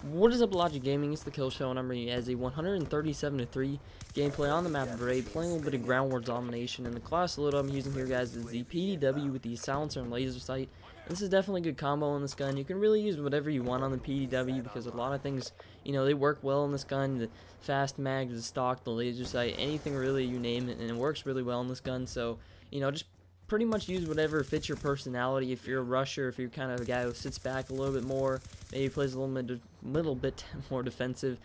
What is up, Logic Gaming? It's the Kill Show, and I'm bringing you as a 137-3 gameplay on the map of Raid, playing a little bit of ground war domination. And the class load I'm using here, guys, is the PDW with the silencer and laser sight. This is definitely a good combo on this gun. You can really use whatever you want on the PDW because a lot of things, they work well in this gun. The fast mag, the stock, the laser sight, anything really, you name it, and it works really well in this gun. So, just pretty much use whatever fits your personality. If you're a rusher, if you're kind of a guy who sits back a little bit more, maybe plays a little bit more defensive,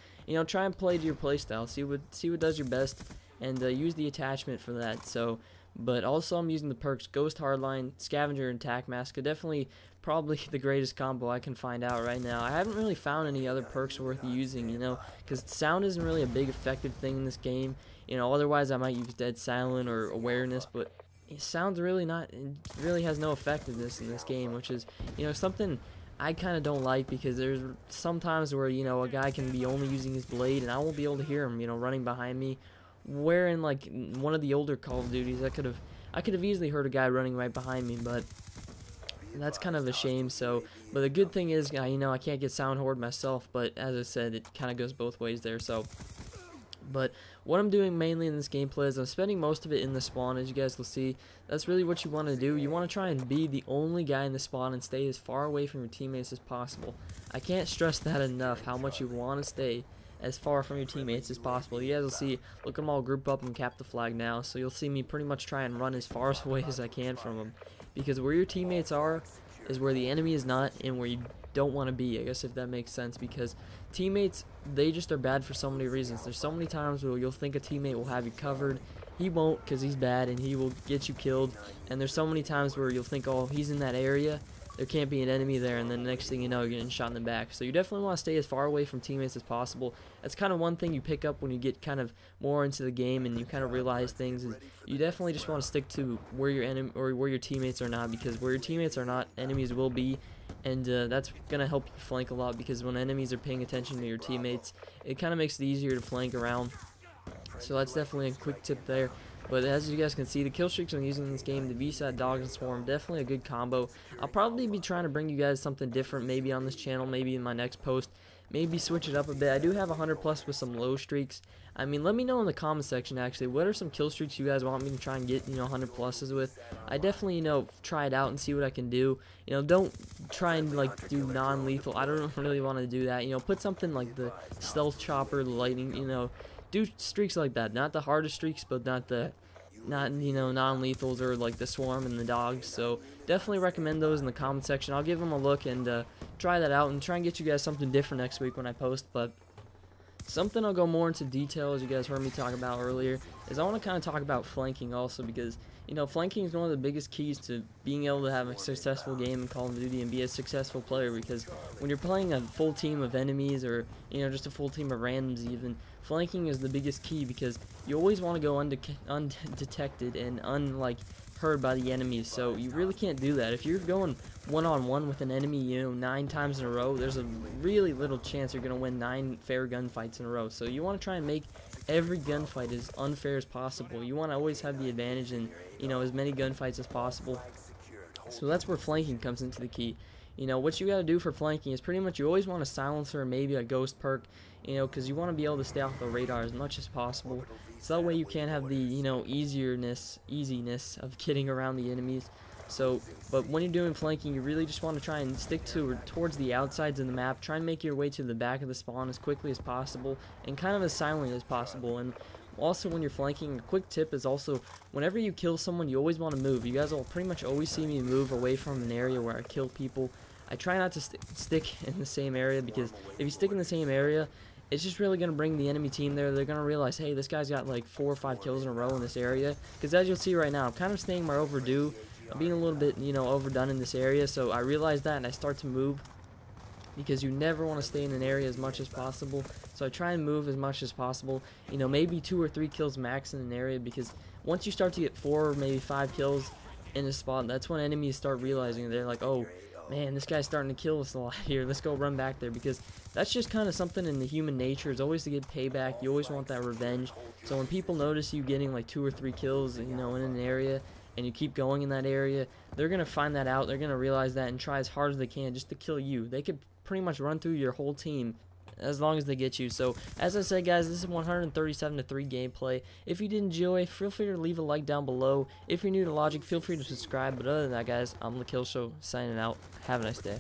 try and play to your playstyle. See what does your best, and use the attachment for that. So, but also I'm using the perks Ghost Hardline, Scavenger, and Tac Mask. Definitely probably the greatest combo I can find out right now. I haven't really found any other perks worth using, because sound isn't really a big effective thing in this game. Otherwise I might use Dead Silent or Awareness, but sound's really not, it really has no effectiveness in this game, which is, something I kind of don't like, because there's some times where, a guy can be only using his blade and I won't be able to hear him, running behind me. Where in like one of the older Call of Duties, I could have easily heard a guy running right behind me, but that's kind of a shame. So, but the good thing is, I can't get sound horde myself, but as I said, it kind of goes both ways there. So, but what I'm doing mainly in this gameplay is I'm spending most of it in the spawn, as you guys will see. That's really what you want to do. You want to try and be the only guy in the spawn and stay as far away from your teammates as possible. I can't stress that enough, how much you want to stay as far from your teammates as possible. You guys will see, look, I'm all grouped up and cap the flag now, so you'll see me pretty much try and run as far away as I can from them, because where your teammates are is where the enemy is not, and where you don't want to be, I guess, if that makes sense. Because teammates, they just are bad for so many reasons. There's so many times where you'll think a teammate will have you covered. He won't, because he's bad and he will get you killed. And there's so many times where you'll think, oh, he's in that area, there can't be an enemy there, and then the next thing you know, you're getting shot in the back. So you definitely want to stay as far away from teammates as possible. That's kind of one thing you pick up when you get kind of more into the game and you kind of realize things, is you definitely just want to stick to where your enemy or where your teammates are not, because where your teammates are not, enemies will be. And that's going to help you flank a lot, because when enemies are paying attention to your teammates, it kind of makes it easier to flank around. So that's definitely a quick tip there. But as you guys can see, the kill streaks I'm using in this game, the VSAT, Dogs, and Swarm, definitely a good combo. I'll probably be trying to bring you guys something different, maybe on this channel, maybe in my next post. Maybe switch it up a bit. I do have 100+ with some low streaks. I mean, let me know in the comment section, actually, what are some kill streaks you guys want me to try and get, 100+s with. I definitely, try it out and see what I can do. Don't try and, like, do non-lethal. I don't really want to do that. Put something like the Stealth Chopper, the Lightning, do streaks like that. Not the hardest streaks, but not non-lethals, or like the Swarm and the Dogs. So definitely recommend those in the comment section. I'll give them a look and try that out and try and get you guys something different next week when I post. But something I'll go more into detail, as you guys heard me talk about earlier, is I want to kind of talk about flanking also, because flanking is one of the biggest keys to being able to have a successful game in Call of Duty and be a successful player. Because when you're playing a full team of enemies, or just a full team of randoms even, flanking is the biggest key, because you always want to go undetected and heard by the enemies. So you really can't do that. If you're going one-on-one with an enemy, 9 times in a row, there's a really little chance you're going to win 9 fair gunfights in a row. So you want to try and make every gunfight as unfair as possible. You want to always have the advantage in, as many gunfights as possible. So that's where flanking comes into the key. What you got to do for flanking is pretty much you always want a silencer or maybe a ghost perk, because you want to be able to stay off the radar as much as possible. So that way you can have the, easiness of getting around the enemies. So, but when you're doing flanking, you really just want to try and stick towards the outsides of the map. Try and make your way to the back of the spawn as quickly as possible, and kind of as silently as possible. And also, when you're flanking, a quick tip is also, whenever you kill someone, you always want to move. You guys will pretty much always see me move away from an area where I kill people. I try not to stick in the same area, because if you stick in the same area, it's just really going to bring the enemy team there. They're going to realize, hey, this guy's got like 4 or 5 kills in a row in this area. Because as you'll see right now, I'm kind of staying my overdue. I'm being a little bit, overdone in this area. So I realize that, and I start to move, because you never want to stay in an area as much as possible. So I try and move as much as possible. Maybe 2 or 3 kills max in an area, because once you start to get 4 or maybe 5 kills in a spot, that's when enemies start realizing, they're like, oh, man, this guy's starting to kill us a lot here. Let's go run back there, because that's just kind of something in the human nature. It's always to get payback. You always want that revenge. So when people notice you getting like 2 or 3 kills, in an area, and you keep going in that area, they're going to find that out. They're going to realize that and try as hard as they can just to kill you. They could pretty much run through your whole team as long as they get you. So as I said, guys, this is 137-3 gameplay. If you did enjoy, feel free to leave a like down below. If you're new to Logic, feel free to subscribe. But other than that, guys, I'm the Kill Show signing out. Have a nice day.